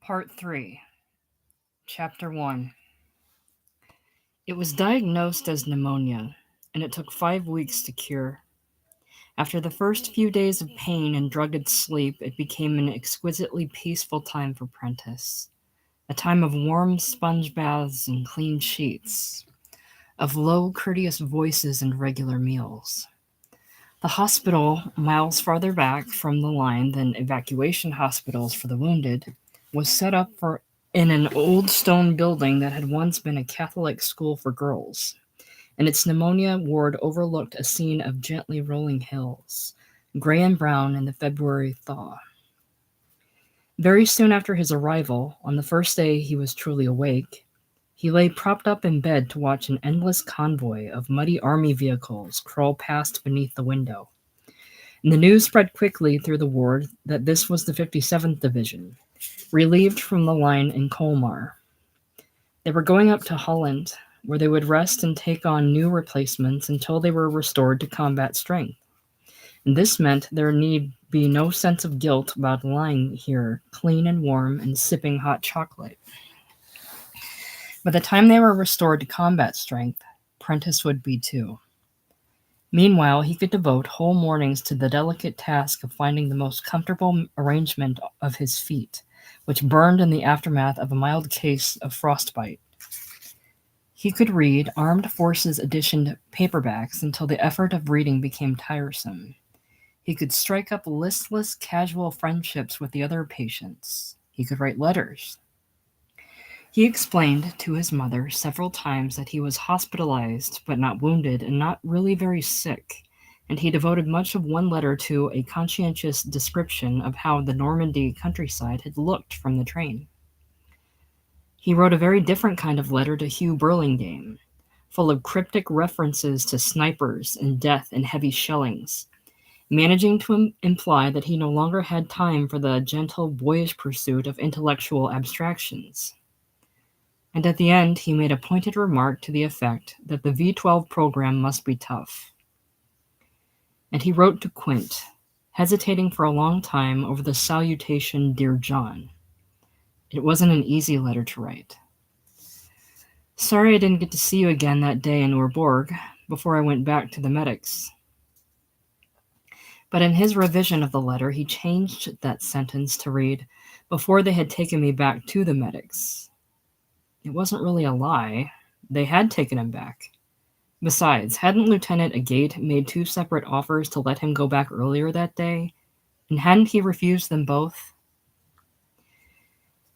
Part 3, Chapter 1. It was diagnosed as pneumonia, and it took 5 weeks to cure. After the first few days of pain and drugged sleep, it became an exquisitely peaceful time for Prentice. A time of warm sponge baths and clean sheets, of low, courteous voices and regular meals. The hospital, miles farther back from the line than evacuation hospitals for the wounded, was set up in an old stone building that had once been a Catholic school for girls, and its pneumonia ward overlooked a scene of gently rolling hills, gray and brown in the February thaw. Very soon after his arrival, on the first day he was truly awake, he lay propped up in bed to watch an endless convoy of muddy army vehicles crawl past beneath the window. And the news spread quickly through the ward that this was the 57th Division, relieved from the line in Colmar. They were going up to Holland, where they would rest and take on new replacements until they were restored to combat strength. And this meant there need be no sense of guilt about lying here, clean and warm, and sipping hot chocolate. By the time they were restored to combat strength, Prentice would be too. Meanwhile, he could devote whole mornings to the delicate task of finding the most comfortable arrangement of his feet, which burned in the aftermath of a mild case of frostbite. He could read Armed Forces edition paperbacks until the effort of reading became tiresome. He could strike up listless, casual friendships with the other patients. He could write letters. He explained to his mother several times that he was hospitalized but not wounded and not really very sick, and he devoted much of one letter to a conscientious description of how the Normandy countryside had looked from the train. He wrote a very different kind of letter to Hugh Burlingame, full of cryptic references to snipers and death and heavy shellings, managing to imply that he no longer had time for the gentle, boyish pursuit of intellectual abstractions. And at the end, he made a pointed remark to the effect that the V-12 program must be tough. And he wrote to Quint, hesitating for a long time over the salutation, "Dear John." It wasn't an easy letter to write. "Sorry I didn't get to see you again that day in Orborg, before I went back to the medics." But in his revision of the letter, he changed that sentence to read, "Before they had taken me back to the medics." It wasn't really a lie. They had taken him back. Besides, hadn't Lieutenant Agate made 2 separate offers to let him go back earlier that day? And hadn't he refused them both?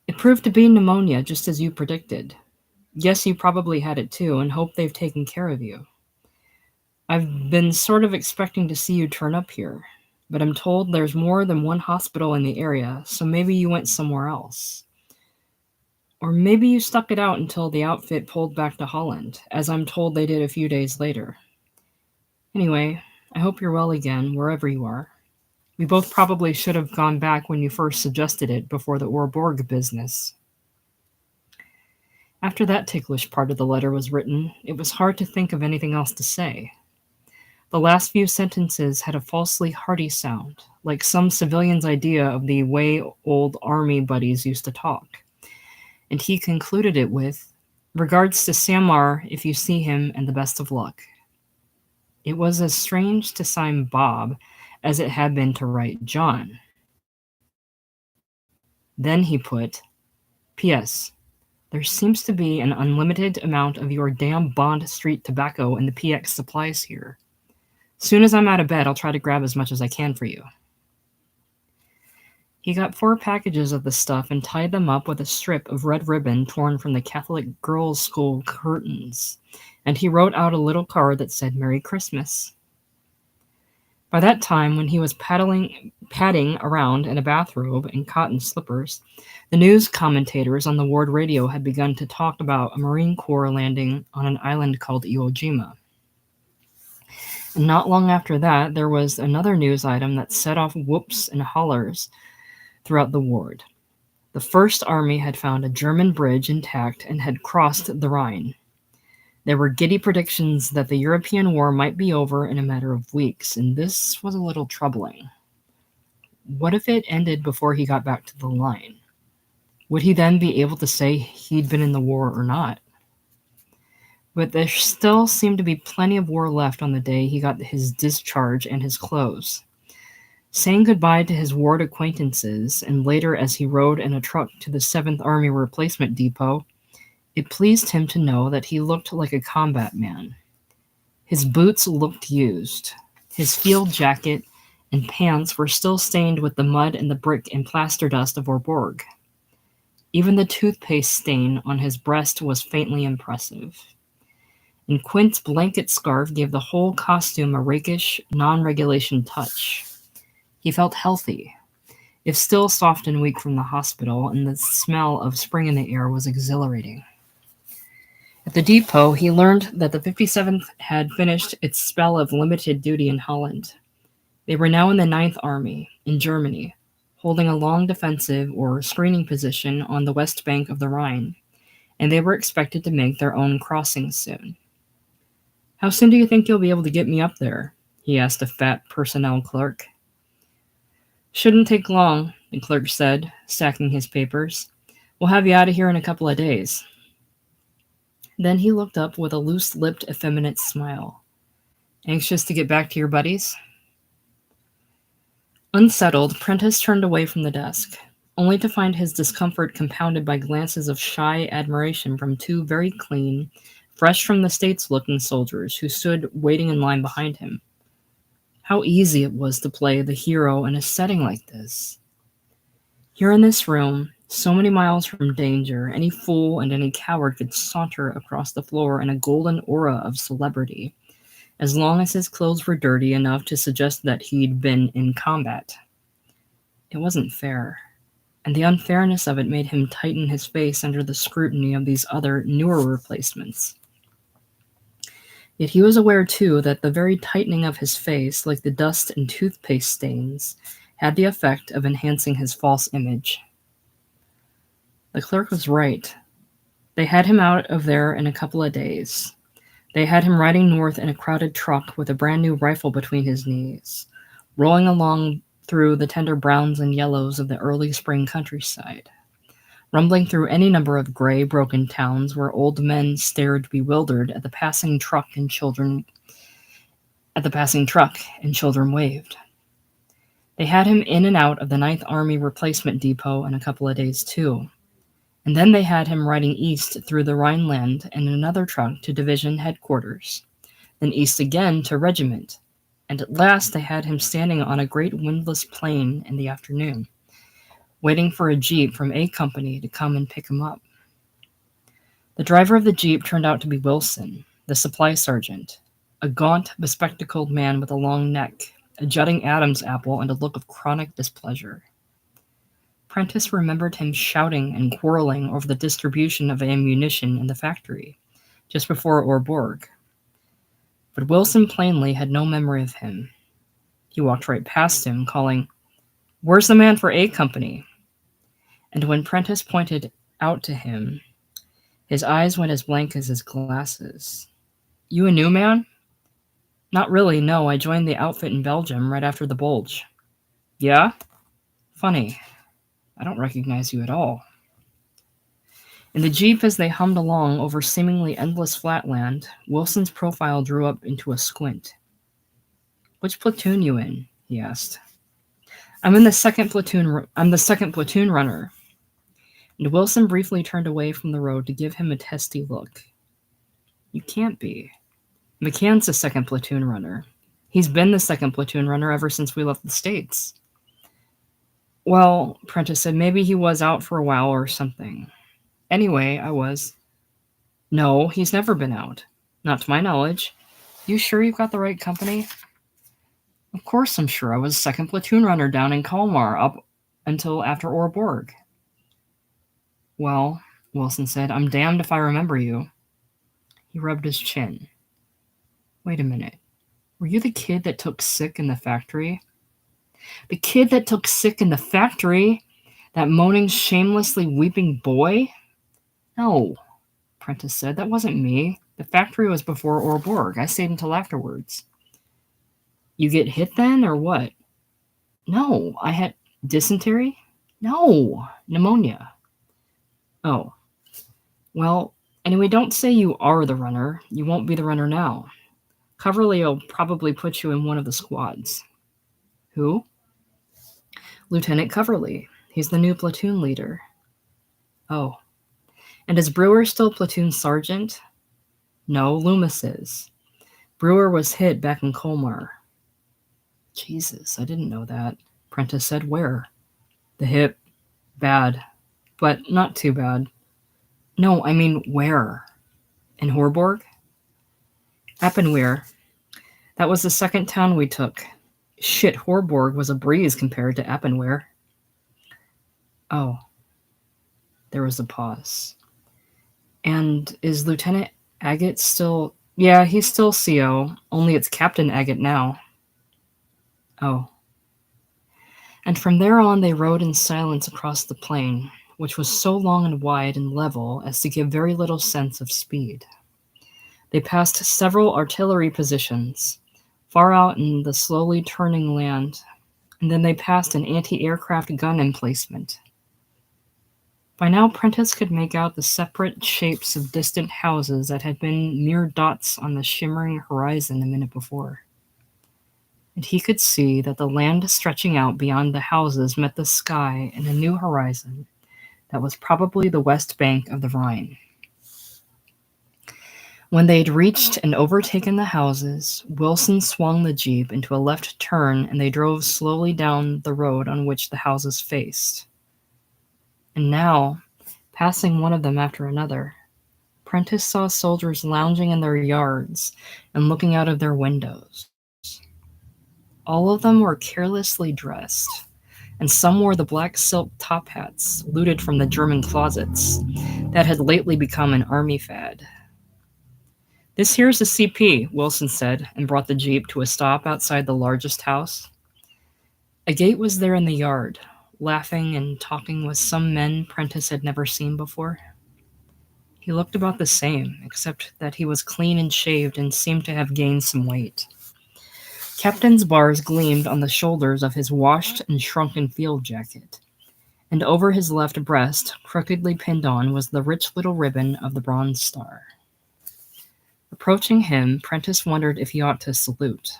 "It proved to be pneumonia, just as you predicted. Guess you probably had it too, and hope they've taken care of you. I've been sort of expecting to see you turn up here, but I'm told there's more than one hospital in the area, so maybe you went somewhere else. Or maybe you stuck it out until the outfit pulled back to Holland, as I'm told they did a few days later. Anyway, I hope you're well again, wherever you are. We both probably should have gone back when you first suggested it before the Orborg business." After that ticklish part of the letter was written, it was hard to think of anything else to say. The last few sentences had a falsely hearty sound, like some civilian's idea of the way old army buddies used to talk. And he concluded it with, "Regards to Samar if you see him, and the best of luck." It was as strange to sign Bob as it had been to write John. Then he put, "P.S. There seems to be an unlimited amount of your damn Bond Street tobacco in the PX supplies here. Soon as I'm out of bed, I'll try to grab as much as I can for you." He got 4 packages of the stuff and tied them up with a strip of red ribbon torn from the Catholic girls' school curtains, and he wrote out a little card that said "Merry Christmas." By that time, when he was padding around in a bathrobe and cotton slippers, the news commentators on the ward radio had begun to talk about a Marine Corps landing on an island called Iwo Jima. And not long after that, there was another news item that set off whoops and hollers throughout the ward. The First Army had found a German bridge intact and had crossed the Rhine. There were giddy predictions that the European war might be over in a matter of weeks, and this was a little troubling. What if it ended before he got back to the line? Would he then be able to say he'd been in the war or not? But there still seemed to be plenty of war left on the day he got his discharge and his clothes. Saying goodbye to his ward acquaintances, and later as he rode in a truck to the 7th Army Replacement Depot, it pleased him to know that he looked like a combat man. His boots looked used. His field jacket and pants were still stained with the mud and the brick and plaster dust of Orborg. Even the toothpaste stain on his breast was faintly impressive. And Quint's blanket scarf gave the whole costume a rakish, non-regulation touch. He felt healthy, if still soft and weak from the hospital, and the smell of spring in the air was exhilarating. At the depot, he learned that the 57th had finished its spell of limited duty in Holland. They were now in the 9th Army, in Germany, holding a long defensive or screening position on the west bank of the Rhine, and they were expected to make their own crossings soon. "How soon do you think you'll be able to get me up there?" he asked a fat personnel clerk. "Shouldn't take long," the clerk said, stacking his papers. "We'll have you out of here in a couple of days." Then he looked up with a loose-lipped, effeminate smile. "Anxious to get back to your buddies?" Unsettled, Prentice turned away from the desk, only to find his discomfort compounded by glances of shy admiration from two very clean, fresh-from-the-States-looking soldiers who stood waiting in line behind him. How easy it was to play the hero in a setting like this. Here in this room, so many miles from danger, any fool and any coward could saunter across the floor in a golden aura of celebrity, as long as his clothes were dirty enough to suggest that he'd been in combat. It wasn't fair, and the unfairness of it made him tighten his face under the scrutiny of these other, newer replacements. Yet he was aware, too, that the very tightening of his face, like the dust and toothpaste stains, had the effect of enhancing his false image. The clerk was right. They had him out of there in a couple of days. They had him riding north in a crowded truck with a brand-new rifle between his knees, rolling along through the tender browns and yellows of the early spring countryside, rumbling through any number of gray, broken towns where old men stared bewildered at the passing truck and children waved. They had him in and out of the 9th Army Replacement Depot in a couple of days, too. And then they had him riding east through the Rhineland in another truck to division headquarters, then east again to regiment, and at last they had him standing on a great windless plain in the afternoon, waiting for a jeep from A Company to come and pick him up. The driver of the jeep turned out to be Wilson, the supply sergeant, a gaunt, bespectacled man with a long neck, a jutting Adam's apple, and a look of chronic displeasure. Prentice remembered him shouting and quarreling over the distribution of ammunition in the factory, just before Orborg. But Wilson plainly had no memory of him. He walked right past him, calling, "Where's the man for A Company?" And when Prentice pointed out to him, his eyes went as blank as his glasses. "You a new man?" "Not really, no. I joined the outfit in Belgium right after the Bulge." "Yeah? Funny. I don't recognize you at all." In the jeep, as they hummed along over seemingly endless flatland, Wilson's profile drew up into a squint. "Which platoon you in?" he asked. I'm the second platoon runner." And Wilson briefly turned away from the road to give him a testy look. "You can't be. McCann's the second platoon runner. He's been the second platoon runner ever since we left the States." "Well," Prentice said, "maybe he was out for a while or something. Anyway, I was." "No, he's never been out. Not to my knowledge. You sure you've got the right company?" "Of course I'm sure. I was second platoon runner down in Kalmar up until after Orborg." "Well," Wilson said, "I'm damned if I remember you." He rubbed his chin. "Wait a minute. Were you the kid that took sick in the factory?" "The kid that took sick in the factory? That moaning, shamelessly weeping boy?" "No," Prentice said. "That wasn't me. The factory was before Orborg. I stayed until afterwards." "You get hit then, or what?" "No, I had dysentery." "No, pneumonia." Oh, well, anyway, don't say you are the runner. You won't be the runner now. Coverly will probably put you in one of the squads. Who? Lieutenant Coverly. He's the new platoon leader. Oh. And is Brewer still platoon sergeant? No, Loomis is. Brewer was hit back in Colmar. Jesus, I didn't know that. Prentice said where? The hip. Bad. But not too bad. No, I mean where? In Horborg? Appenweir. That was the second town we took. Shit, Horborg was a breeze compared to Appenweir. Oh. There was a pause. And is Lieutenant Agate still... Yeah, he's still CO, only it's Captain Agate now. Oh. And from there on they rode in silence across the plain, which was so long and wide and level as to give very little sense of speed. They passed several artillery positions, far out in the slowly turning land, and then they passed an anti-aircraft gun emplacement. By now Prentice could make out the separate shapes of distant houses that had been mere dots on the shimmering horizon a minute before. And he could see that the land stretching out beyond the houses met the sky in a new horizon that was probably the west bank of the Rhine. When they had reached and overtaken the houses, Wilson swung the jeep into a left turn and they drove slowly down the road on which the houses faced. And now, passing one of them after another, Prentice saw soldiers lounging in their yards and looking out of their windows. All of them were carelessly dressed, and some wore the black silk top hats looted from the German closets that had lately become an army fad. This here's the CP, Wilson said, and brought the jeep to a stop outside the largest house. Agate was there in the yard, laughing and talking with some men Prentice had never seen before. He looked about the same, except that he was clean and shaved and seemed to have gained some weight. Captain's bars gleamed on the shoulders of his washed and shrunken field jacket, and over his left breast, crookedly pinned on, was the rich little ribbon of the Bronze Star. Approaching him, Prentice wondered if he ought to salute.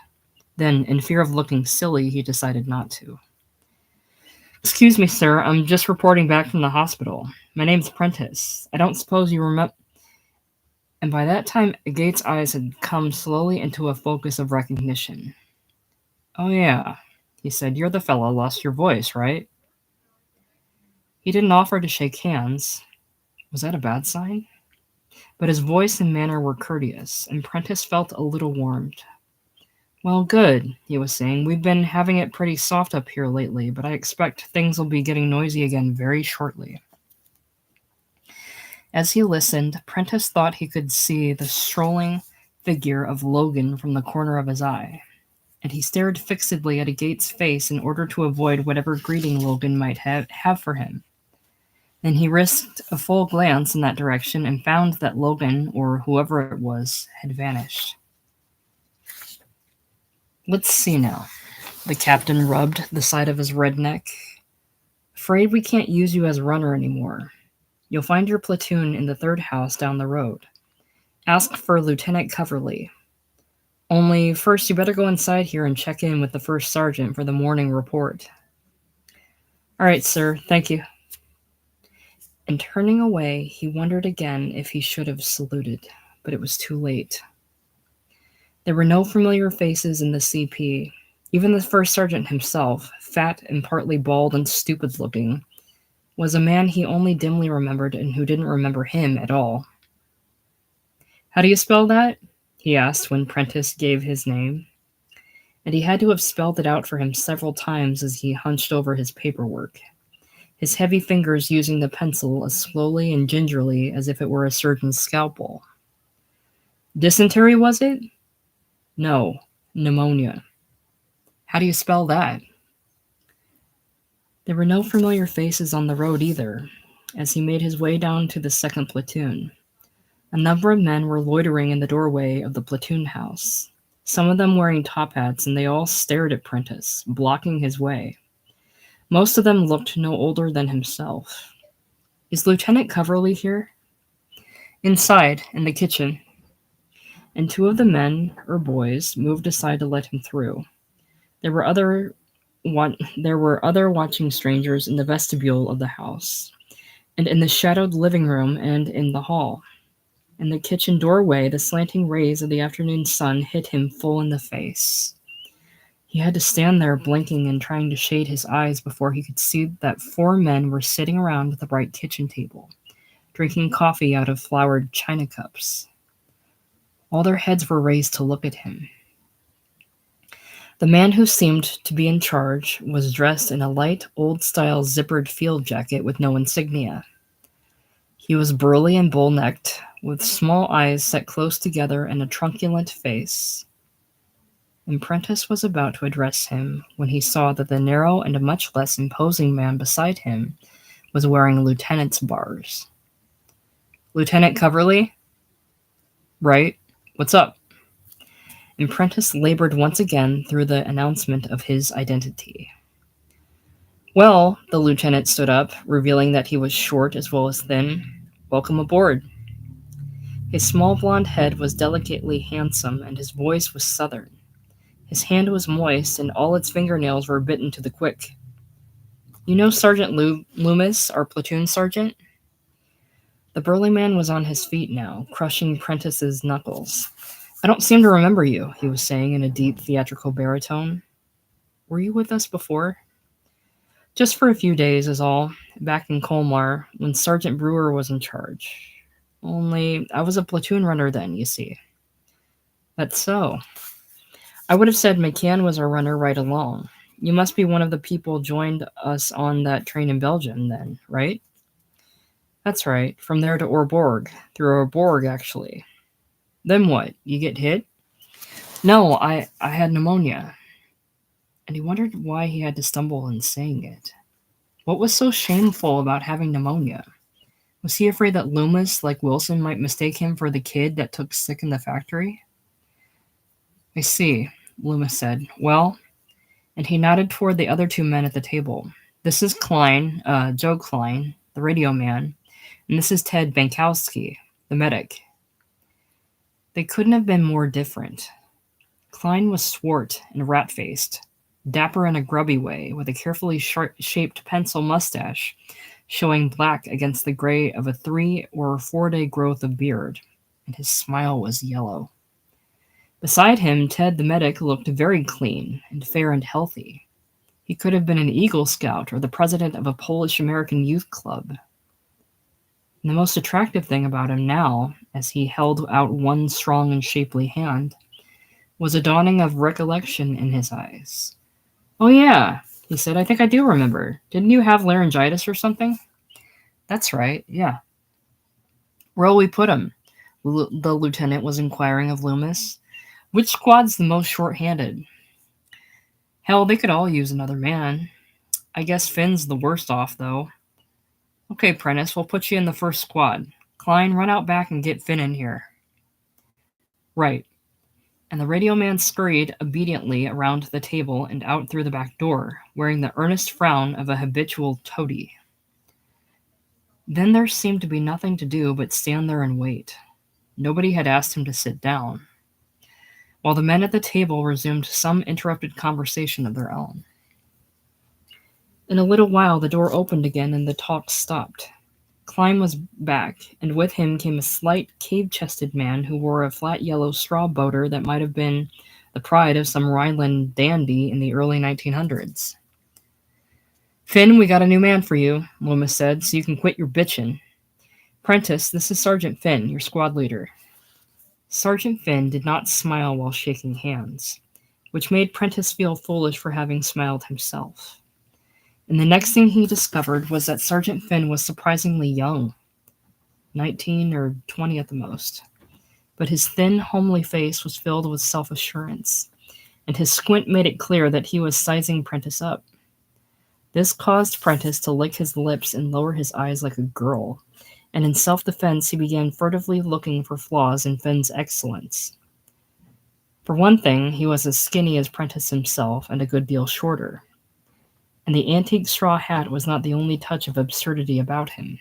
Then, in fear of looking silly, he decided not to. "Excuse me, sir, I'm just reporting back from the hospital. My name's Prentice. I don't suppose you remember..." And by that time, Agate's eyes had come slowly into a focus of recognition. "Oh yeah," he said, "you're the fellow lost your voice, right?" He didn't offer to shake hands. Was that a bad sign? But his voice and manner were courteous, and Prentice felt a little warmed. "Well, good," he was saying. "We've been having it pretty soft up here lately, but I expect things will be getting noisy again very shortly." As he listened, Prentice thought he could see the strolling figure of Logan from the corner of his eye, and he stared fixedly at Agate's face in order to avoid whatever greeting Logan might have for him. Then he risked a full glance in that direction and found that Logan, or whoever it was, had vanished. "Let's see now." The captain rubbed the side of his red neck. "Afraid we can't use you as runner anymore. You'll find your platoon in the third house down the road. Ask for Lieutenant Coverly. Only first you better go inside here and check in with the first sergeant for the morning report." "All right, sir. Thank you." And turning away, he wondered again if he should have saluted, but it was too late. There were no familiar faces in the CP. Even the first sergeant himself, fat and partly bald and stupid-looking, was a man he only dimly remembered and who didn't remember him at all. "How do you spell that?" he asked when Prentice gave his name. And he had to have spelled it out for him several times as he hunched over his paperwork, his heavy fingers using the pencil as slowly and gingerly as if it were a surgeon's scalpel. "Dysentery, was it?" "No, pneumonia." "How do you spell that?" There were no familiar faces on the road either, as he made his way down to the second platoon. A number of men were loitering in the doorway of the platoon house, some of them wearing top hats, and they all stared at Prentice, blocking his way. Most of them looked no older than himself. Is Lieutenant Coverley here? Inside, in the kitchen. And two of the men, or boys, moved aside to let him through. There were other watching strangers in the vestibule of the house, and in the shadowed living room and in the hall. In the kitchen doorway, the slanting rays of the afternoon sun hit him full in the face. He had to stand there blinking and trying to shade his eyes before he could see that four men were sitting around the bright kitchen table, drinking coffee out of flowered china cups. All their heads were raised to look at him. The man who seemed to be in charge was dressed in a light, old-style zippered field jacket with no insignia. He was burly and bull-necked, with small eyes set close together and a truculent face. And Prentice was about to address him when he saw that the narrow and much less imposing man beside him was wearing lieutenant's bars. "Lieutenant Coverley?" "Right. What's up?" And Prentice labored once again through the announcement of his identity. "Well," the lieutenant stood up, revealing that he was short as well as thin. "Welcome aboard." His small blond head was delicately handsome, and his voice was southern. His hand was moist, and all its fingernails were bitten to the quick. "You know Sergeant Loomis, our platoon sergeant?" The burly man was on his feet now, crushing Prentice's knuckles. "I don't seem to remember you," he was saying in a deep, theatrical baritone. "Were you with us before?" "Just for a few days is all, back in Colmar, when Sergeant Brewer was in charge. Only, I was a platoon runner then, you see." "That's so. I would have said McCann was our runner right along. You must be one of the people joined us on that train in Belgium then, right?" "That's right, from there to Orborg, through Orborg, actually." "Then what? You get hit?" "No, I had pneumonia." And he wondered why he had to stumble in saying it. What was so shameful about having pneumonia? Was he afraid that Loomis, like Wilson, might mistake him for the kid that took sick in the factory? "I see," Loomis said. "Well," and he nodded toward the other two men at the table. "This is Klein, Joe Klein, the radio man, and this is Ted Bankowski, the medic." They couldn't have been more different. Klein was swart and rat-faced, dapper in a grubby way, with a carefully shaped pencil mustache showing black against the gray of a 3 or 4 day growth of beard, and his smile was yellow. Beside him, Ted the medic looked very clean and fair and healthy. He could have been an Eagle Scout or the president of a Polish-American youth club. And the most attractive thing about him now, as he held out one strong and shapely hand, was a dawning of recollection in his eyes. "Oh yeah," he said, "I think I do remember. Didn't you have laryngitis or something?" "That's right, yeah." "Where'll we put him?" The lieutenant was inquiring of Loomis. "Which squad's the most short-handed?" "Hell, they could all use another man. I guess Finn's the worst off, though." "Okay, Prentice, we'll put you in the first squad. Klein, run out back and get Finn in here." "Right." And the radio man scurried obediently around the table and out through the back door, wearing the earnest frown of a habitual toady. Then there seemed to be nothing to do but stand there and wait. Nobody had asked him to sit down, while the men at the table resumed some interrupted conversation of their own. In a little while the door opened again and the talk stopped. Klein was back, and with him came a slight, cave-chested man who wore a flat yellow straw boater that might have been the pride of some Rhineland dandy in the early 1900s. "Finn, we got a new man for you," Loomis said, "so you can quit your bitchin'. Prentice, this is Sergeant Finn, your squad leader." Sergeant Finn did not smile while shaking hands, which made Prentice feel foolish for having smiled himself. And the next thing he discovered was that Sergeant Finn was surprisingly young, 19 or 20 at the most. But his thin, homely face was filled with self-assurance, and his squint made it clear that he was sizing Prentice up. This caused Prentice to lick his lips and lower his eyes like a girl, and in self-defense he began furtively looking for flaws in Finn's excellence. For one thing, he was as skinny as Prentice himself and a good deal shorter. And the antique straw hat was not the only touch of absurdity about him.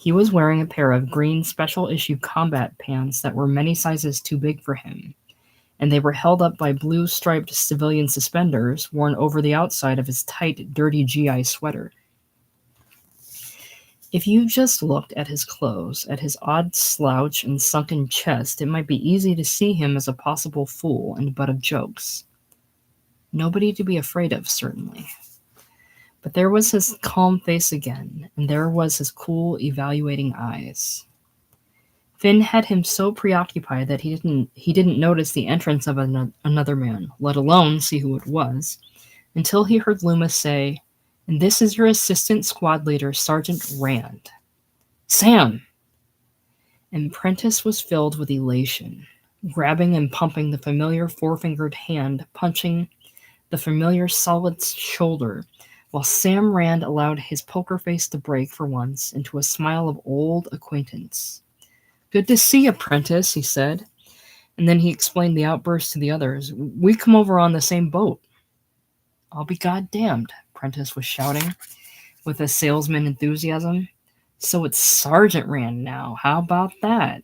He was wearing a pair of green special issue combat pants that were many sizes too big for him, and they were held up by blue striped civilian suspenders worn over the outside of his tight, dirty GI sweater. If you just looked at his clothes, at his odd slouch and sunken chest, it might be easy to see him as a possible fool and butt of jokes. Nobody to be afraid of, certainly. But there was his calm face again, and there was his cool, evaluating eyes. Finn had him so preoccupied that he didn't notice the entrance of another man, let alone see who it was, until he heard Loomis say, "And this is your assistant squad leader, Sergeant Rand." "Sam!" And Prentice was filled with elation, grabbing and pumping the familiar four-fingered hand, punching the familiar solid shoulder, while Sam Rand allowed his poker face to break for once into a smile of old acquaintance. "Good to see you, Prentice," he said, and then he explained the outburst to the others. "We come over on the same boat." "I'll be goddamned," Prentice was shouting, with a salesman enthusiasm. "So it's Sergeant Rand now. How about that?"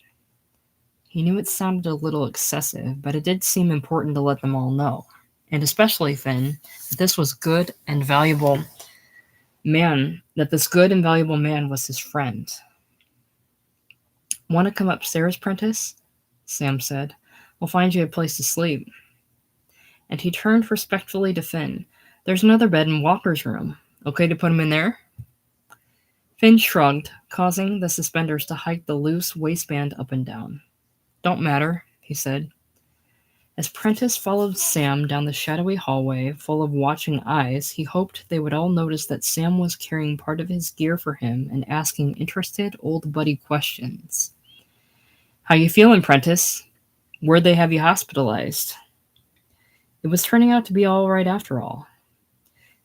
He knew it sounded a little excessive, but it did seem important to let them all know, and especially Finn, that this good and valuable man was his friend. "Want to come upstairs, Prentice?" Sam said. "We'll find you a place to sleep." And he turned respectfully to Finn. "There's another bed in Walker's room. Okay to put him in there?" Finn shrugged, causing the suspenders to hike the loose waistband up and down. "Don't matter," he said. As Prentice followed Sam down the shadowy hallway full of watching eyes, he hoped they would all notice that Sam was carrying part of his gear for him and asking interested old buddy questions. "How you feeling, Prentice? Where'd they have you hospitalized?" It was turning out to be all right after all.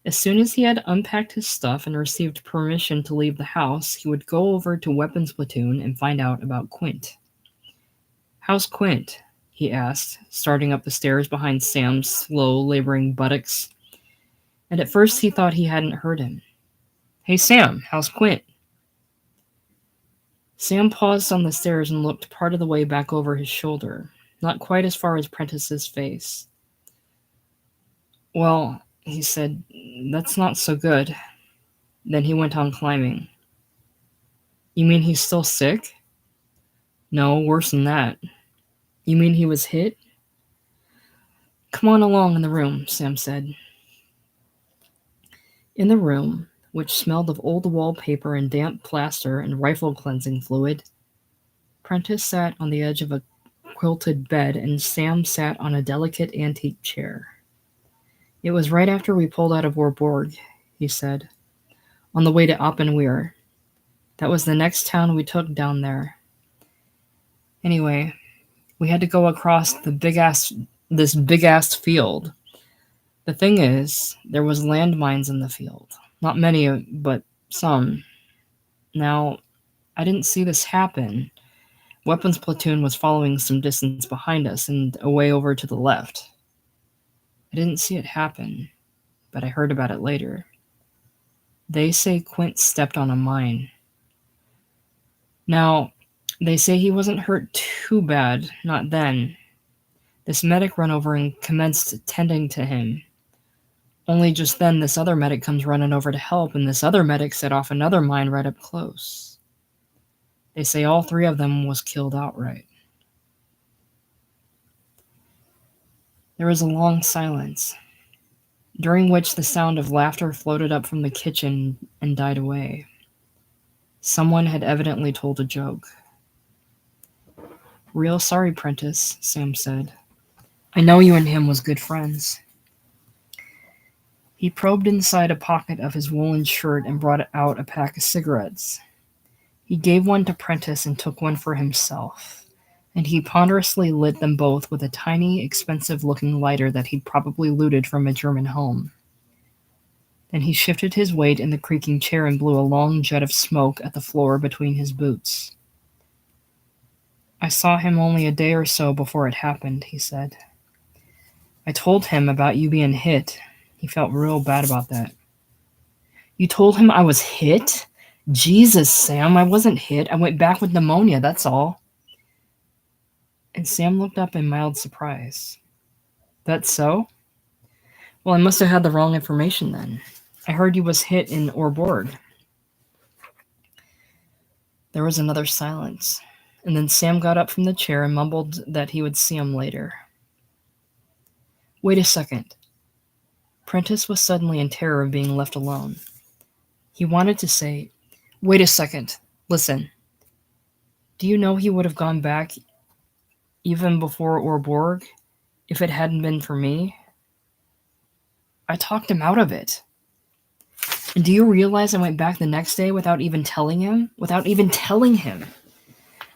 As soon as he had unpacked his stuff and received permission to leave the house, he would go over to Weapons Platoon and find out about Quint. "How's Quint?" he asked, starting up the stairs behind Sam's slow, laboring buttocks. And at first he thought he hadn't heard him. "Hey, Sam, how's Quint?" Sam paused on the stairs and looked part of the way back over his shoulder, not quite as far as Prentice's face. "Well," he said, "that's not so good." Then he went on climbing. "You mean he's still sick?" "No, worse than that." "You mean he was hit?" "Come on along in the room," Sam said. In the room, which smelled of old wallpaper and damp plaster and rifle cleansing fluid, Prentice sat on the edge of a quilted bed and Sam sat on a delicate antique chair. "It was right after we pulled out of Warburg," he said, "on the way to Oppenweir. That was the next town we took down there. Anyway, we had to go across this big-ass field. The thing is, there was landmines in the field. Not many, but some. Now, I didn't see this happen. Weapons Platoon was following some distance behind us and away over to the left. I didn't see it happen, but I heard about it later. They say Quint stepped on a mine. Now, they say he wasn't hurt too bad, not then. This medic ran over and commenced tending to him. Only just then this other medic comes running over to help, and this other medic set off another mine right up close. They say all three of them was killed outright." There was a long silence, during which the sound of laughter floated up from the kitchen and died away. Someone had evidently told a joke. "Real sorry, Prentice," Sam said. "I know you and him was good friends." He probed inside a pocket of his woolen shirt and brought out a pack of cigarettes. He gave one to Prentice and took one for himself, and he ponderously lit them both with a tiny, expensive-looking lighter that he'd probably looted from a German home. Then he shifted his weight in the creaking chair and blew a long jet of smoke at the floor between his boots. "I saw him only a day or so before it happened," he said. "I told him about you being hit. He felt real bad about that." "You told him I was hit?" Jesus, Sam, I wasn't hit. I went back with pneumonia, that's all. And Sam looked up in mild surprise. That's so? Well, I must have had the wrong information then. I heard you was hit in Orborg. There was another silence, and then Sam got up from the chair and mumbled that he would see him later. Wait a second. Prentice was suddenly in terror of being left alone. He wanted to say, wait a second. Listen. Do you know he would have gone back even before Orborg if it hadn't been for me? I talked him out of it. And do you realize I went back the next day without even telling him? Without even telling him.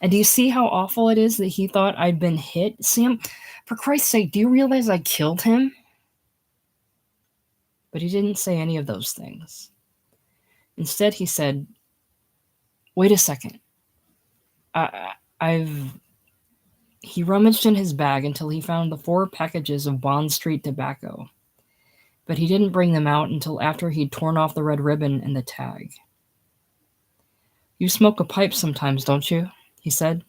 And do you see how awful it is that he thought I'd been hit? Sam, for Christ's sake, do you realize I killed him? But he didn't say any of those things. Instead, he said, wait a second. He rummaged in his bag until he found the 4 packages of Bond Street tobacco. But he didn't bring them out until after he'd torn off the red ribbon and the tag. You smoke a pipe sometimes, don't you? He said.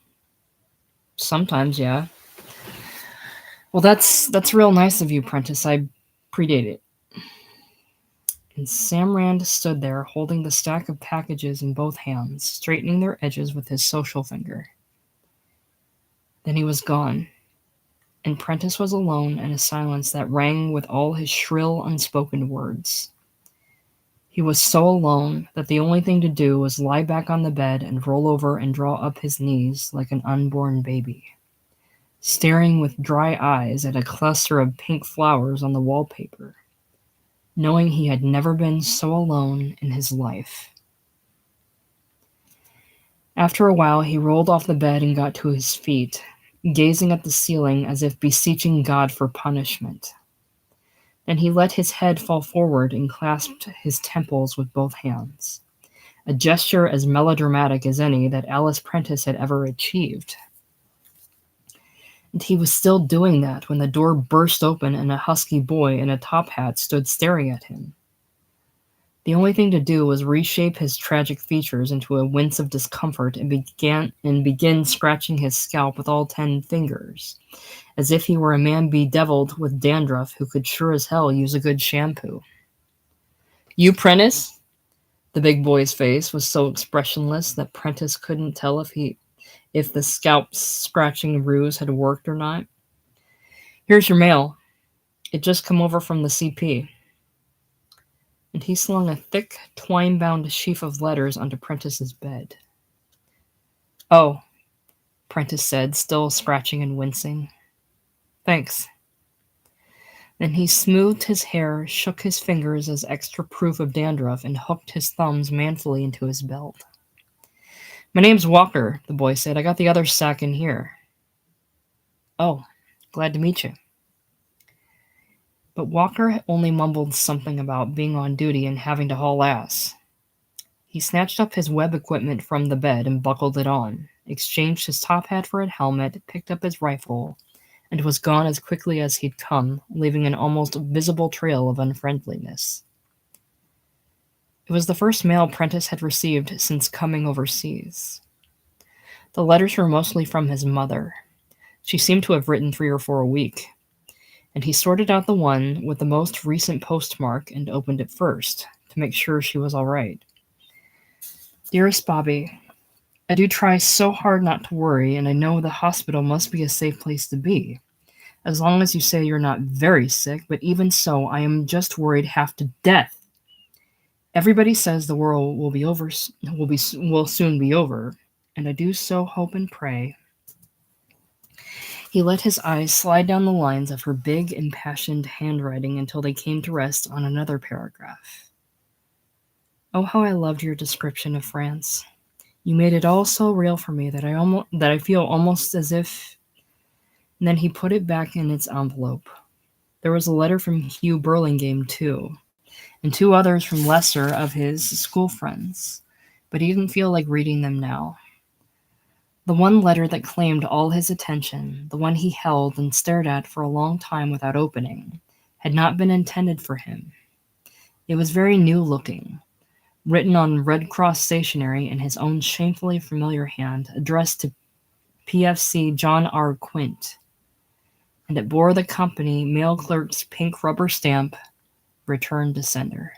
Sometimes, yeah. Well, that's real nice of you, Prentice. I predate it. And Sam Rand stood there, holding the stack of packages in both hands, straightening their edges with his social finger. Then he was gone, and Prentice was alone in a silence that rang with all his shrill, unspoken words. He was so alone that the only thing to do was lie back on the bed and roll over and draw up his knees like an unborn baby, staring with dry eyes at a cluster of pink flowers on the wallpaper, knowing he had never been so alone in his life. After a while, he rolled off the bed and got to his feet, gazing at the ceiling as if beseeching God for punishment. Then he let his head fall forward and clasped his temples with both hands, a gesture as melodramatic as any that Alice Prentice had ever achieved. And he was still doing that when the door burst open and a husky boy in a top hat stood staring at him. The only thing to do was reshape his tragic features into a wince of discomfort and begin scratching his scalp with all 10 fingers, as if he were a man bedeviled with dandruff who could sure as hell use a good shampoo. You, Prentice? The big boy's face was so expressionless that Prentice couldn't tell if the scalp scratching ruse had worked or not. Here's your mail. It just come over from the CP. And he slung a thick, twine-bound sheaf of letters onto Prentice's bed. Oh, Prentice said, still scratching and wincing. Thanks. Then he smoothed his hair, shook his fingers as extra proof of dandruff, and hooked his thumbs manfully into his belt. My name's Walker, the boy said. I got the other sack in here. Oh, glad to meet you. But Walker only mumbled something about being on duty and having to haul ass. He snatched up his web equipment from the bed and buckled it on, exchanged his top hat for a helmet, picked up his rifle, and was gone as quickly as he'd come, leaving an almost visible trail of unfriendliness. It was the first mail Prentice had received since coming overseas. The letters were mostly from his mother. She seemed to have written 3 or 4 a week, and he sorted out the one with the most recent postmark and opened it first, to make sure she was all right. Dearest Bobby, I do try so hard not to worry, and I know the hospital must be a safe place to be, as long as you say you're not very sick, but even so, I am just worried half to death. Everybody says the world will soon be over, and I do so hope and pray. He let his eyes slide down the lines of her big, impassioned handwriting until they came to rest on another paragraph. Oh, how I loved your description of France. You made it all so real for me that I feel almost as if... And then he put it back in its envelope. There was a letter from Hugh Burlingame, too, and 2 others from lesser of his school friends, but he didn't feel like reading them now. The one letter that claimed all his attention, the one he held and stared at for a long time without opening, had not been intended for him. It was very new-looking, written on Red Cross stationery in his own shamefully familiar hand, addressed to PFC John R. Quint, and it bore the company mail clerk's pink rubber stamp, "Return to sender."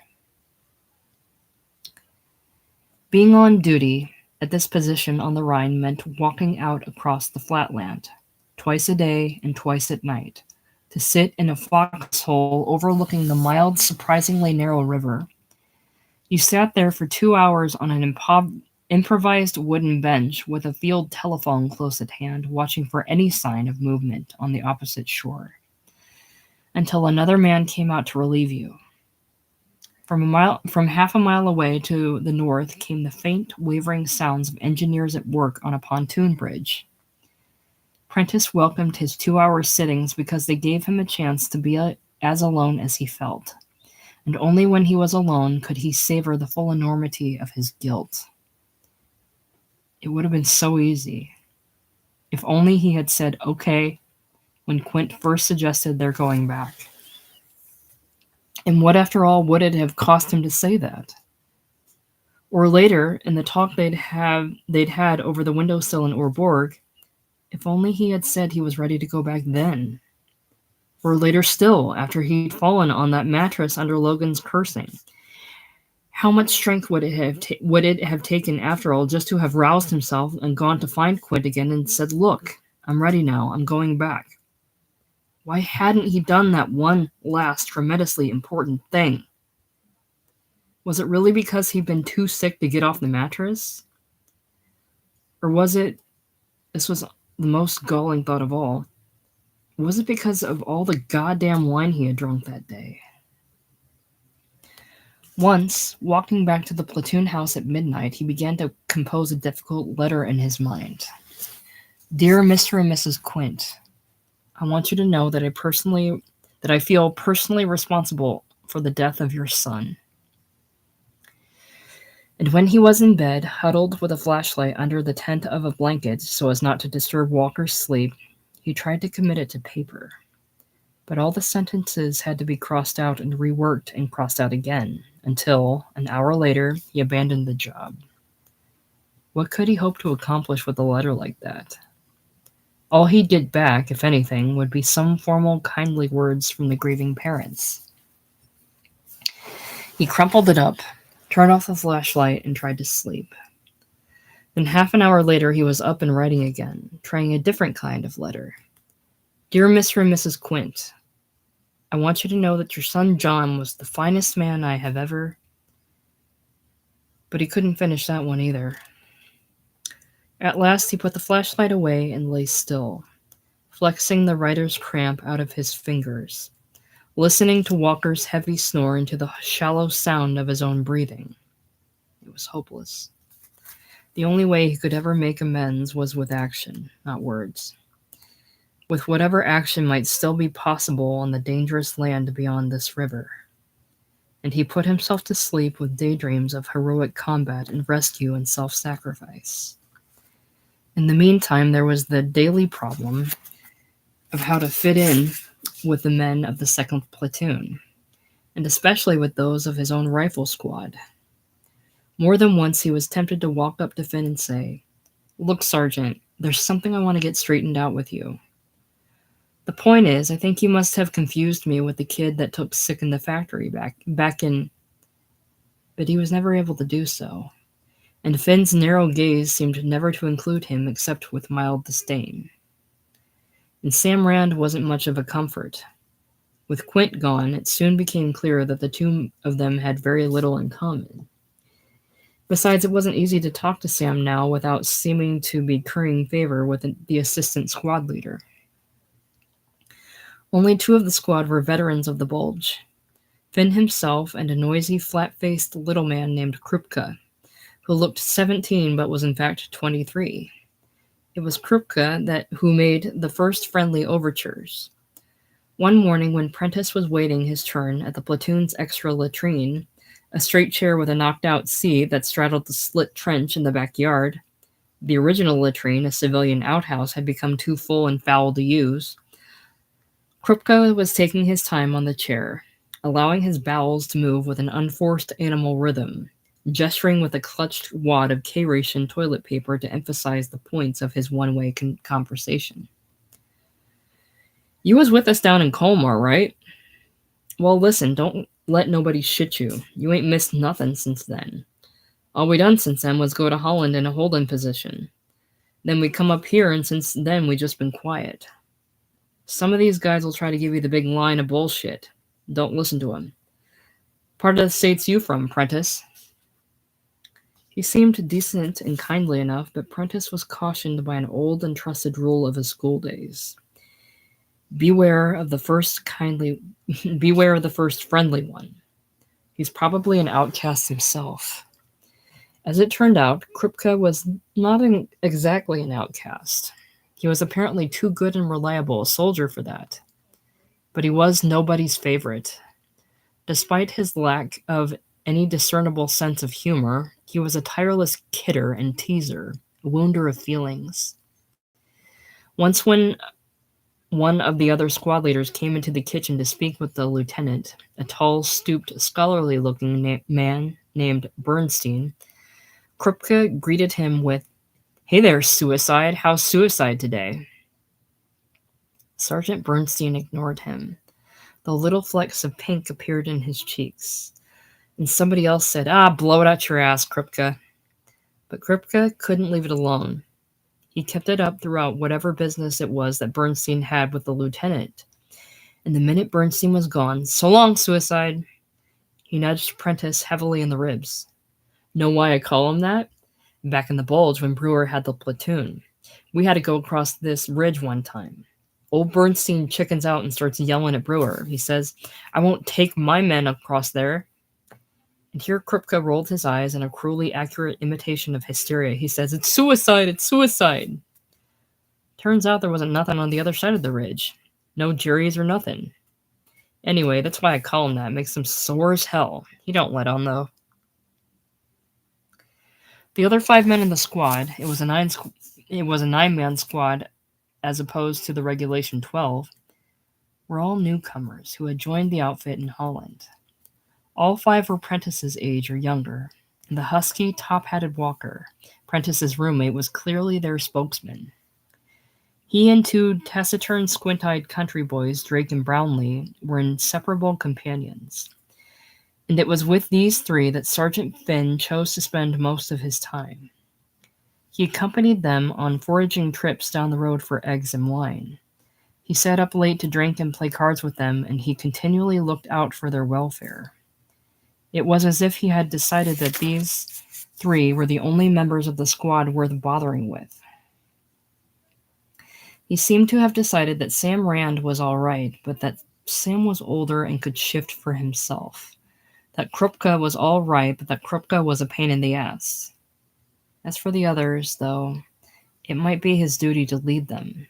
Being on duty at this position on the Rhine meant walking out across the flatland, twice a day and twice at night, to sit in a foxhole overlooking the mild, surprisingly narrow river. You sat there for 2 hours on an improvised wooden bench with a field telephone close at hand, watching for any sign of movement on the opposite shore, until another man came out to relieve you. From half a mile away to the north came the faint, wavering sounds of engineers at work on a pontoon bridge. Prentice welcomed his 2 hour sittings because they gave him a chance to be as alone as he felt, and only when he was alone could he savor the full enormity of his guilt. It would have been so easy. If only he had said, "Okay," when Quint first suggested their going back. And what, after all, would it have cost him to say that? Or later, in the talk they'd had over the windowsill in Orborg, if only he had said he was ready to go back then. Or later still, after he'd fallen on that mattress under Logan's cursing. How much strength would it have taken, after all, just to have roused himself and gone to find Quint again and said, "Look, I'm ready now, I'm going back." Why hadn't he done that one last tremendously important thing? Was it really because he'd been too sick to get off the mattress? Or was it, this was the most galling thought of all, was it because of all the goddamn wine he had drunk that day? Once, walking back to the platoon house at midnight, he began to compose a difficult letter in his mind. "Dear Mr. and Mrs. Quint, I want you to know that I feel personally responsible for the death of your son." And when he was in bed, huddled with a flashlight under the tent of a blanket so as not to disturb Walker's sleep, he tried to commit it to paper. But all the sentences had to be crossed out and reworked and crossed out again, until, an hour later, he abandoned the job. What could he hope to accomplish with a letter like that? All he'd get back, if anything, would be some formal kindly words from the grieving parents. He crumpled it up, turned off the flashlight, and tried to sleep. Then half an hour later he was up and writing again, trying a different kind of letter. "Dear Mr. and Mrs. Quint, I want you to know that your son John was the finest man I have ever..." But he couldn't finish that one either. At last he put the flashlight away and lay still, flexing the writer's cramp out of his fingers, listening to Walker's heavy snore and to the shallow sound of his own breathing. It was hopeless. The only way he could ever make amends was with action, not words. With whatever action might still be possible on the dangerous land beyond this river. And he put himself to sleep with daydreams of heroic combat and rescue and self-sacrifice. In the meantime, there was the daily problem of how to fit in with the men of the 2nd Platoon, and especially with those of his own rifle squad. More than once he was tempted to walk up to Finn and say, "Look, Sergeant, there's something I want to get straightened out with you. The point is, I think you must have confused me with the kid that took sick in the factory back in..." But he was never able to do so, and Finn's narrow gaze seemed never to include him except with mild disdain. And Sam Rand wasn't much of a comfort. With Quint gone, it soon became clear that the two of them had very little in common. Besides, it wasn't easy to talk to Sam now without seeming to be currying favor with the assistant squad leader. Only 2 of the squad were veterans of the Bulge, Finn himself and a noisy, flat-faced little man named Krupka, who looked 17 but was in fact 23. It was Krupka who made the first friendly overtures. One morning when Prentice was waiting his turn at the platoon's extra latrine, a straight chair with a knocked-out seat that straddled the slit trench in the backyard, the original latrine, a civilian outhouse, had become too full and foul to use, Krupka was taking his time on the chair, allowing his bowels to move with an unforced animal rhythm, gesturing with a clutched wad of K-ration toilet paper to emphasize the points of his one-way conversation. "You was with us down in Colmar, right? Well, listen, don't let nobody shit you. You ain't missed nothing since then. All we done since then was go to Holland in a holding position. Then we come up here, and since then we just been quiet. Some of these guys will try to give you the big line of bullshit. Don't listen to 'em. Part of the state's you from, Prentice?" He seemed decent and kindly enough, but Prentice was cautioned by an old and trusted rule of his school days. Beware of the first beware of the first friendly one. He's probably an outcast himself. As it turned out, Kripke was not exactly an outcast. He was apparently too good and reliable a soldier for that. But he was nobody's favorite. Despite his lack of any discernible sense of humor, he was a tireless kidder and teaser, a wounder of feelings. Once when one of the other squad leaders came into the kitchen to speak with the lieutenant, a tall, stooped, scholarly-looking man named Bernstein, Kripke greeted him with, "Hey there, Suicide. How's Suicide today?" Sergeant Bernstein ignored him, though little flecks of pink appeared in his cheeks. And somebody else said, blow it out your ass, Kripke. But Kripke couldn't leave it alone. He kept it up throughout whatever business it was that Bernstein had with the lieutenant. And the minute Bernstein was gone, "So long, Suicide," he nudged Prentice heavily in the ribs. Know why I call him that? Back in the Bulge, when Brewer had the platoon, we had to go across this ridge one time. Old Bernstein chickens out and starts yelling at Brewer. He says, "I won't take my men across there." And here Kripke rolled his eyes in a cruelly accurate imitation of hysteria. He says, "It's suicide! It's suicide!" Turns out there wasn't nothing on the other side of the ridge. No Jerry's or nothing. Anyway, that's why I call him that. It makes him sore as hell. He don't let on, though. The other 5 men in the squad, it was a 9-man squad as opposed to the regulation 12, were all newcomers who had joined the outfit in Holland. All 5 were Prentice's age or younger, and the husky, top-hatted Walker, Prentice's roommate, was clearly their spokesman. He and 2 taciturn, squint-eyed country boys, Drake and Brownlee, were inseparable companions. And it was with these 3 that Sergeant Finn chose to spend most of his time. He accompanied them on foraging trips down the road for eggs and wine. He sat up late to drink and play cards with them, and he continually looked out for their welfare. It was as if he had decided that these 3 were the only members of the squad worth bothering with. He seemed to have decided that Sam Rand was all right, but that Sam was older and could shift for himself. That Krupke was all right, but that Krupke was a pain in the ass. As for the others, though, it might be his duty to lead them.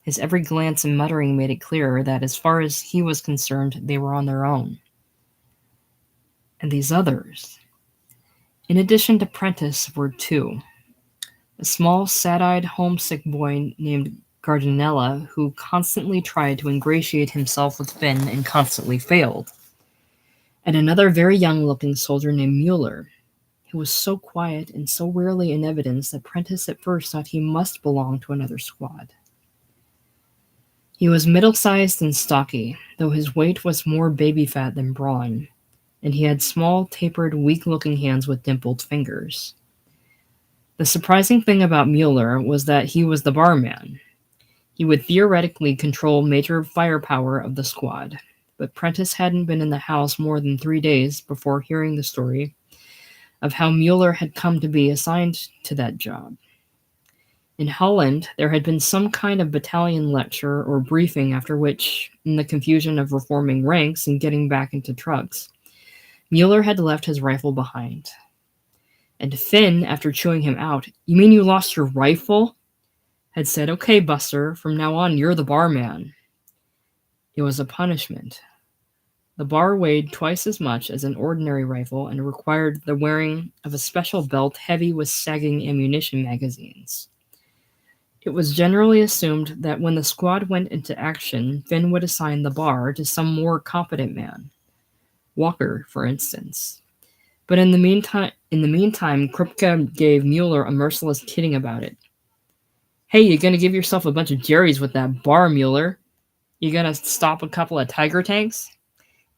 His every glance and muttering made it clear that, as far as he was concerned, they were on their own. And these others, in addition to Prentice, were 2. A small, sad-eyed, homesick boy named Gardinella, who constantly tried to ingratiate himself with Finn and constantly failed, and another very young-looking soldier named Mueller, who was so quiet and so rarely in evidence that Prentice at first thought he must belong to another squad. He was middle-sized and stocky, though his weight was more baby fat than brawn, and he had small, tapered, weak-looking hands with dimpled fingers. The surprising thing about Mueller was that he was the barman. He would theoretically control major firepower of the squad, but Prentice hadn't been in the house more than 3 days before hearing the story of how Mueller had come to be assigned to that job. In Holland, there had been some kind of battalion lecture or briefing after which, in the confusion of reforming ranks and getting back into trucks, Mueller had left his rifle behind. And Finn, after chewing him out, "You mean you lost your rifle?" had said, "Okay, Buster, from now on you're the barman." It was a punishment. The bar weighed twice as much as an ordinary rifle and required the wearing of a special belt heavy with sagging ammunition magazines. It was generally assumed that when the squad went into action, Finn would assign the bar to some more competent man. Walker, for instance. But in the meantime, Krupke gave Mueller a merciless kidding about it. Hey, you gonna give yourself a bunch of Jerry's with that bar, Mueller? You gonna stop a couple of Tiger tanks?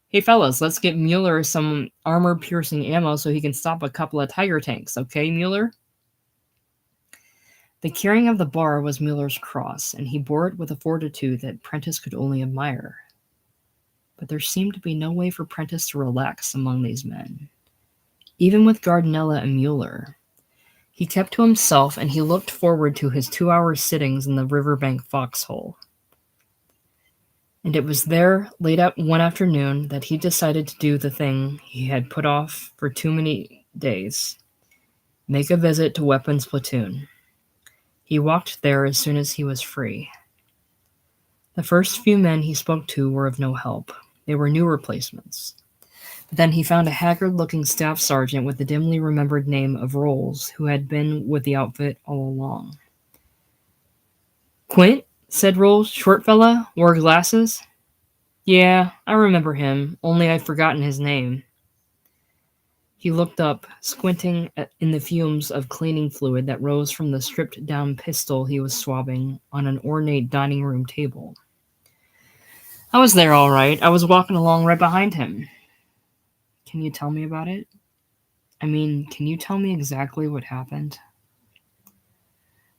Hey fellas, let's get Mueller some armor-piercing ammo so he can stop a couple of Tiger tanks, okay, Mueller? The carrying of the bar was Mueller's cross, and he bore it with a fortitude that Prentice could only admire. But there seemed to be no way for Prentice to relax among these men, even with Gardnella and Mueller. He kept to himself, and he looked forward to his 2-hour sittings in the riverbank foxhole. And it was there, late out one afternoon, that he decided to do the thing he had put off for too many days: make a visit to Weapons Platoon. He walked there as soon as he was free. The first few men he spoke to were of no help. They were new replacements. But then he found a haggard-looking staff sergeant with the dimly remembered name of Rolls, who had been with the outfit all along. "Quint?" said Rolls. "Short fella? Wore glasses?" "Yeah, I remember him, only I've forgotten his name." He looked up, squinting in the fumes of cleaning fluid that rose from the stripped-down pistol he was swabbing on an ornate dining-room table. "I was there all right. I was walking along right behind him." "Can you tell me about it? Can you tell me exactly what happened?"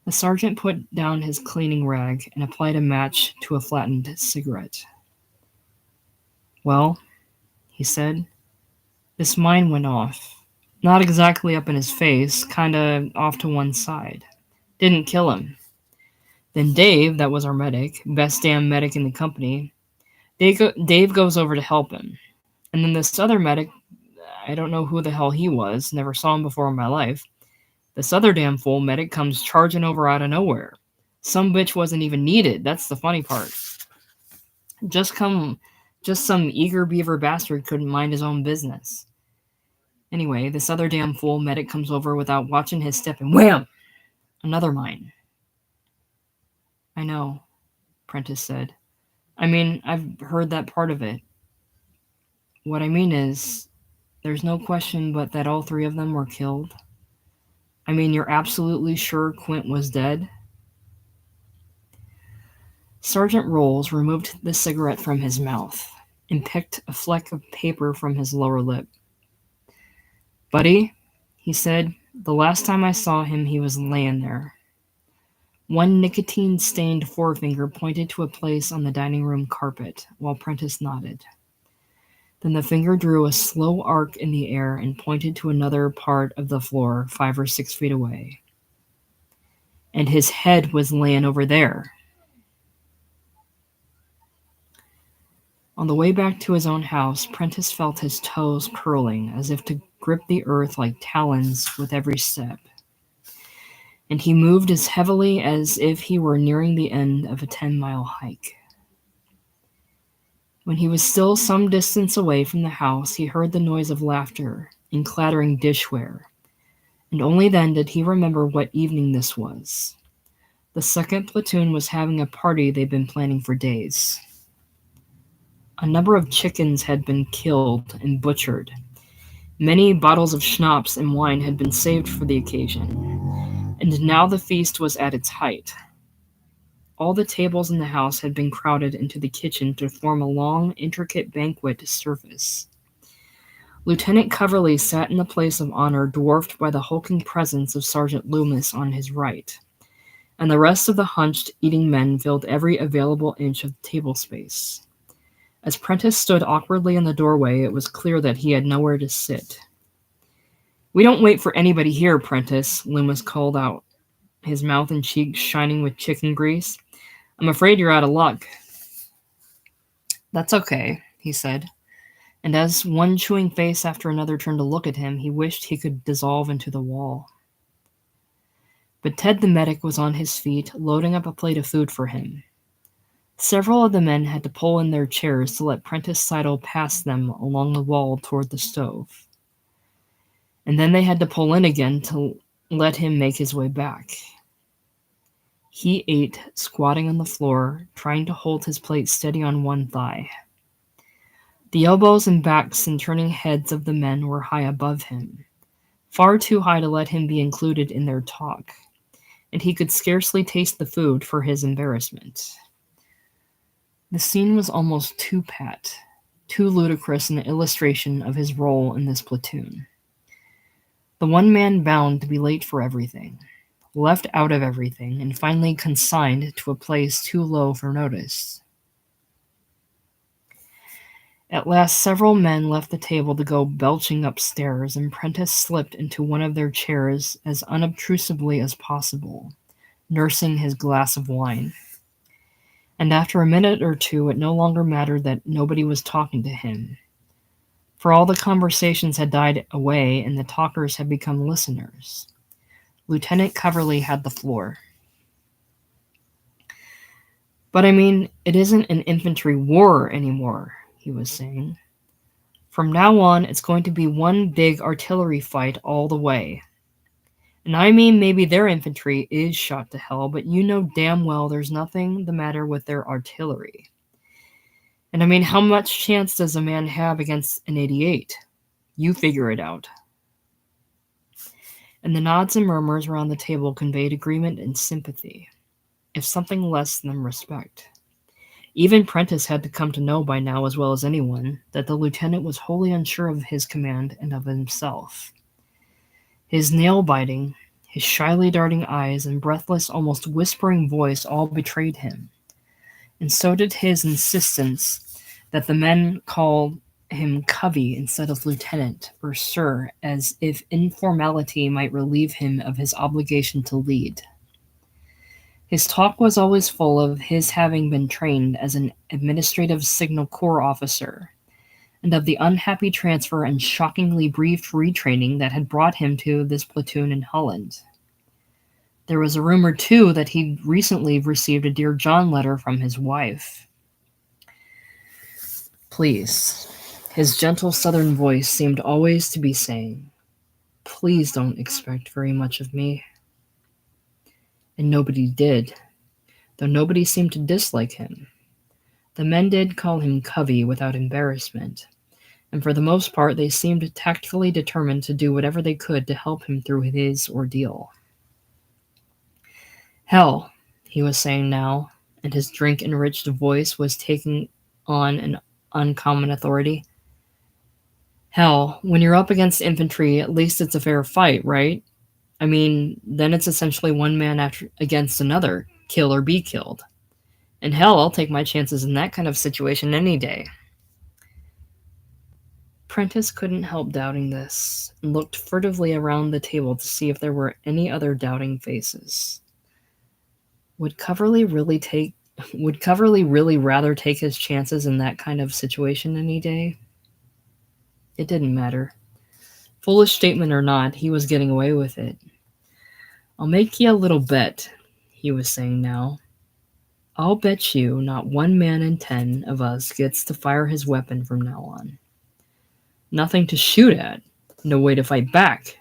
The sergeant put down his cleaning rag and applied a match to a flattened cigarette. "Well," he said, "this mine went off. Not exactly up in his face, kinda off to one side. Didn't kill him. Then Dave, that was our medic, best damn medic in the company, Dave goes over to help him. And then this other medic, I don't know who the hell he was, never saw him before in my life. This other damn fool medic comes charging over out of nowhere. Some bitch wasn't even needed, that's the funny part. Just some eager beaver bastard couldn't mind his own business. Anyway, this other damn fool medic comes over without watching his step, and wham! Another mine." "I know," Prentice said. I've heard that part of it. What I mean is, there's no question but that all three of them were killed. You're absolutely sure Quint was dead?" Sergeant Rolls removed the cigarette from his mouth and picked a fleck of paper from his lower lip. "Buddy," he said, "the last time I saw him he was laying there." One nicotine-stained forefinger pointed to a place on the dining room carpet, while Prentice nodded. Then the finger drew a slow arc in the air and pointed to another part of the floor 5 or 6 feet away. "And his head was laying over there." On the way back to his own house, Prentice felt his toes curling, as if to grip the earth like talons with every step. And he moved as heavily as if he were nearing the end of a 10-mile hike. When he was still some distance away from the house, he heard the noise of laughter and clattering dishware, and only then did he remember what evening this was. The second platoon was having a party they'd been planning for days. A number of chickens had been killed and butchered. Many bottles of schnapps and wine had been saved for the occasion, and now the feast was at its height. All the tables in the house had been crowded into the kitchen to form a long, intricate banquet surface. Lieutenant Coverley sat in the place of honor, dwarfed by the hulking presence of Sergeant Loomis on his right, and the rest of the hunched, eating men filled every available inch of table space. As Prentice stood awkwardly in the doorway, it was clear that he had nowhere to sit. "We don't wait for anybody here, Prentice," Loomis called out, his mouth and cheeks shining with chicken grease. "I'm afraid you're out of luck." "That's okay," he said, and as one chewing face after another turned to look at him, he wished he could dissolve into the wall. But Ted the medic was on his feet, loading up a plate of food for him. Several of the men had to pull in their chairs to let Prentice sidle past them along the wall toward the stove. And then they had to pull in again to let him make his way back. He ate, squatting on the floor, trying to hold his plate steady on one thigh. The elbows and backs and turning heads of the men were high above him, far too high to let him be included in their talk, and he could scarcely taste the food for his embarrassment. The scene was almost too pat, too ludicrous an illustration of his role in this platoon. The one man bound to be late for everything, left out of everything, and finally consigned to a place too low for notice. At last several men left the table to go belching upstairs, and Prentice slipped into one of their chairs as unobtrusively as possible, nursing his glass of wine. And after a minute or two it no longer mattered that nobody was talking to him, for all the conversations had died away and the talkers had become listeners. Lieutenant Coverley had the floor. "But I mean, it isn't an infantry war anymore," he was saying. "From now on, it's going to be one big artillery fight all the way. And I mean, maybe their infantry is shot to hell, but you know damn well there's nothing the matter with their artillery. And I mean, how much chance does a man have against an 88? You figure it out." And the nods and murmurs around the table conveyed agreement and sympathy, if something less than respect. Even Prentice had to come to know by now, as well as anyone, that the lieutenant was wholly unsure of his command and of himself. His nail-biting, his shyly darting eyes, and breathless, almost whispering voice all betrayed him. And so did his insistence that the men call him Covey instead of lieutenant or sir, as if informality might relieve him of his obligation to lead. His talk was always full of his having been trained as an administrative signal corps officer, and of the unhappy transfer and shockingly brief retraining that had brought him to this platoon in Holland. There was a rumor, too, that he'd recently received a Dear John letter from his wife. "Please," his gentle southern voice seemed always to be saying, "please don't expect very much of me." And nobody did, though nobody seemed to dislike him. The men did call him Covey without embarrassment, and for the most part they seemed tactfully determined to do whatever they could to help him through his ordeal. "Hell," he was saying now, and his drink-enriched voice was taking on an uncommon authority. "Hell, when you're up against infantry, at least it's a fair fight, right? I mean, then it's essentially one man against another, kill or be killed. And hell, I'll take my chances in that kind of situation any day." Prentice couldn't help doubting this, and looked furtively around the table to see if there were any other doubting faces. Would Coverley really rather take his chances in that kind of situation any day? It didn't matter. Foolish statement or not, he was getting away with it. "I'll make ye a little bet," he was saying now. "I'll bet you not one man in 10 of us gets to fire his weapon from now on. Nothing to shoot at, no way to fight back.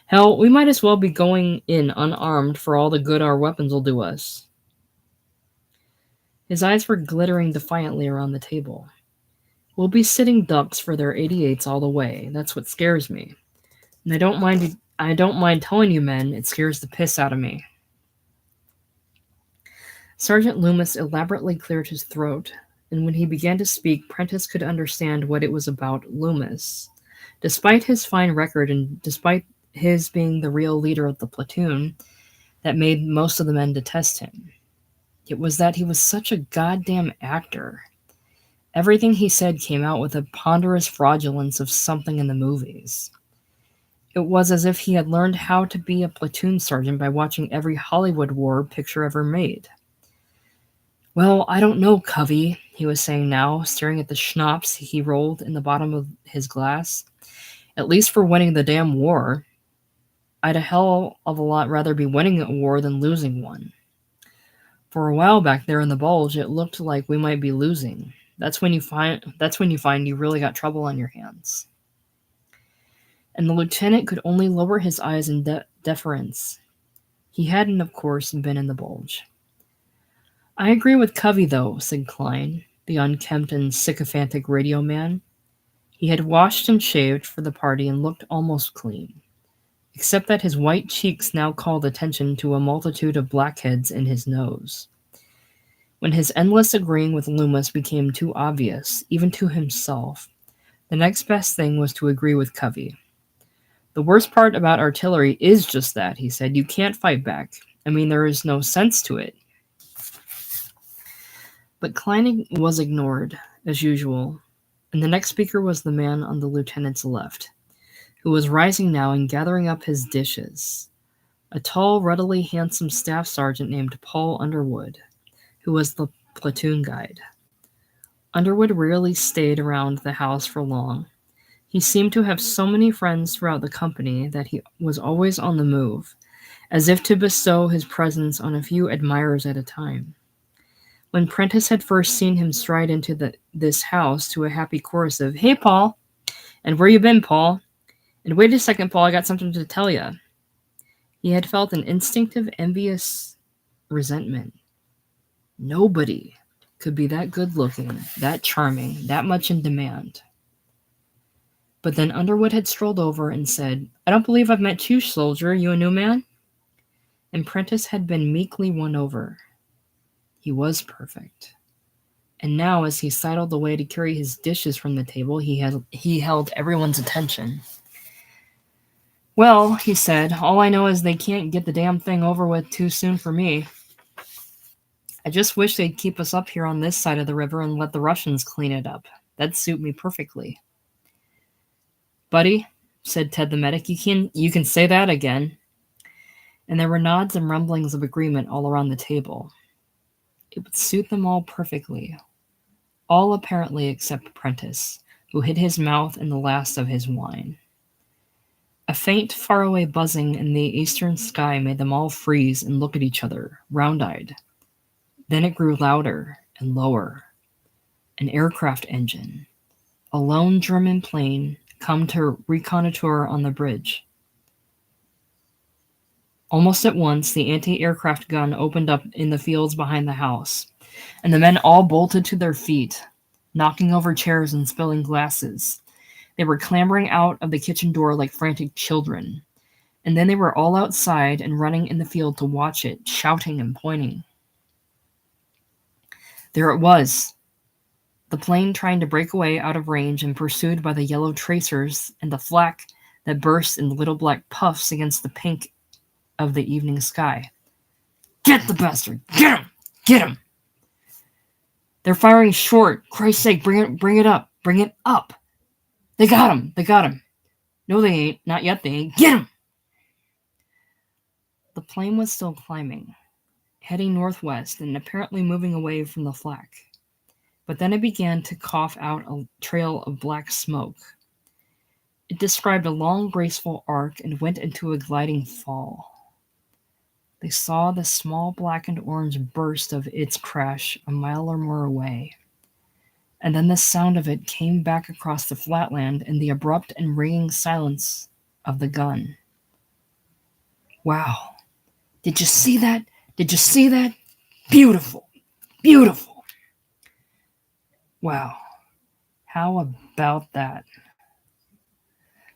Hell, we might as well be going in unarmed for all the good our weapons will do us." His eyes were glittering defiantly around the table. "We'll be sitting ducks for their 88s all the way. That's what scares me. And I don't mind telling you men, it scares the piss out of me." Sergeant Loomis elaborately cleared his throat, and when he began to speak, Prentice could understand what it was about Loomis. Despite his fine record and despite his being the real leader of the platoon that made most of the men detest him, it was that he was such a goddamn actor. Everything he said came out with a ponderous fraudulence of something in the movies. It was as if he had learned how to be a platoon sergeant by watching every Hollywood war picture ever made. "Well, I don't know, Covey," he was saying now, staring at the schnapps he rolled in the bottom of his glass. "At least for winning the damn war. I'd a hell of a lot rather be winning a war than losing one. For a while back there in the bulge, it looked like we might be losing. That's when you find you really got trouble on your hands." And the lieutenant could only lower his eyes in deference. He hadn't, of course, been in the bulge. "I agree with Covey, though," said Klein, the unkempt and sycophantic radio man. He had washed and shaved for the party and looked almost clean, except that his white cheeks now called attention to a multitude of blackheads in his nose. When his endless agreeing with Loomis became too obvious, even to himself, the next best thing was to agree with Covey. The worst part about artillery is just that, he said. You can't fight back. I mean, there is no sense to it. But Klein was ignored, as usual, and the next speaker was the man on the lieutenant's left, who was rising now and gathering up his dishes. A tall, ruddily handsome staff sergeant named Paul Underwood, who was the platoon guide. Underwood rarely stayed around the house for long. He seemed to have so many friends throughout the company that he was always on the move, as if to bestow his presence on a few admirers at a time. When Prentice had first seen him stride into this house to a happy chorus of, "Hey, Paul," and "Where you been, Paul?" and "Wait a second, Paul, I got something to tell you," he had felt an instinctive, envious resentment. Nobody could be that good-looking, that charming, that much in demand. But then Underwood had strolled over and said, "I don't believe I've met you, soldier. You a new man?" And Prentice had been meekly won over. He was perfect. And now, as he sidled away to carry his dishes from the table, he held everyone's attention. "Well," he said, "all I know is they can't get the damn thing over with too soon for me. I just wish they'd keep us up here on this side of the river and let the Russians clean it up. That'd suit me perfectly." "Buddy," said Ted the medic, you can say that again." And there were nods and rumblings of agreement all around the table. It would suit them all perfectly. All apparently except Prentice, who hid his mouth in the last of his wine. A faint, faraway buzzing in the eastern sky made them all freeze and look at each other, round-eyed. Then it grew louder and lower. An aircraft engine. A lone German plane come to reconnoiter on the bridge. Almost at once, the anti-aircraft gun opened up in the fields behind the house, and the men all bolted to their feet, knocking over chairs and spilling glasses. They were clambering out of the kitchen door like frantic children, and then they were all outside and running in the field to watch it, shouting and pointing. There it was, the plane trying to break away out of range and pursued by the yellow tracers and the flak that burst in little black puffs against the pink of the evening sky. "Get the bastard! Get him! Get him! They're firing short! Christ's sake, bring it up! Bring it up! They got him! They got him! No, they ain't. Not yet, they ain't. Get him!" The plane was still climbing, heading northwest and apparently moving away from the flak. But then it began to cough out a trail of black smoke. It described a long, graceful arc and went into a gliding fall. They saw the small black and orange burst of its crash a mile or more away. And then the sound of it came back across the flatland in the abrupt and ringing silence of the gun. "Wow. Did you see that? Did you see that? Beautiful. Beautiful. Wow. How about that?"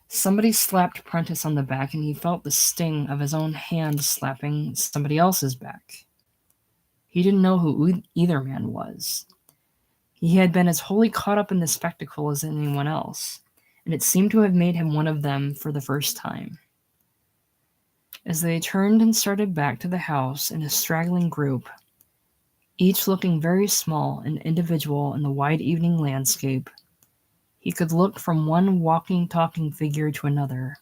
Somebody slapped Prentice on the back, and he felt the sting of his own hand slapping somebody else's back. He didn't know who either man was. He had been as wholly caught up in the spectacle as anyone else, and it seemed to have made him one of them for the first time. As they turned and started back to the house in a straggling group, each looking very small and individual in the wide evening landscape, he could look from one walking, talking figure to another.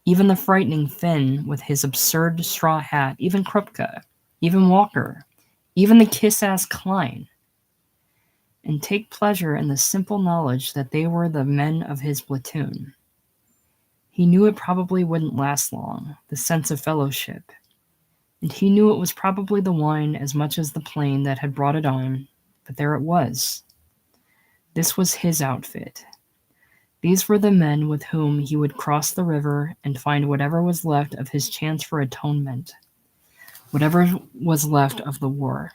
Even the frightening Finn with his absurd straw hat, even Krupke, even Walker, even the kiss-ass Klein, and take pleasure in the simple knowledge that they were the men of his platoon. He knew it probably wouldn't last long, the sense of fellowship, and he knew it was probably the wine as much as the plane that had brought it on, but there it was. This was his outfit. These were the men with whom he would cross the river and find whatever was left of his chance for atonement, whatever was left of the war.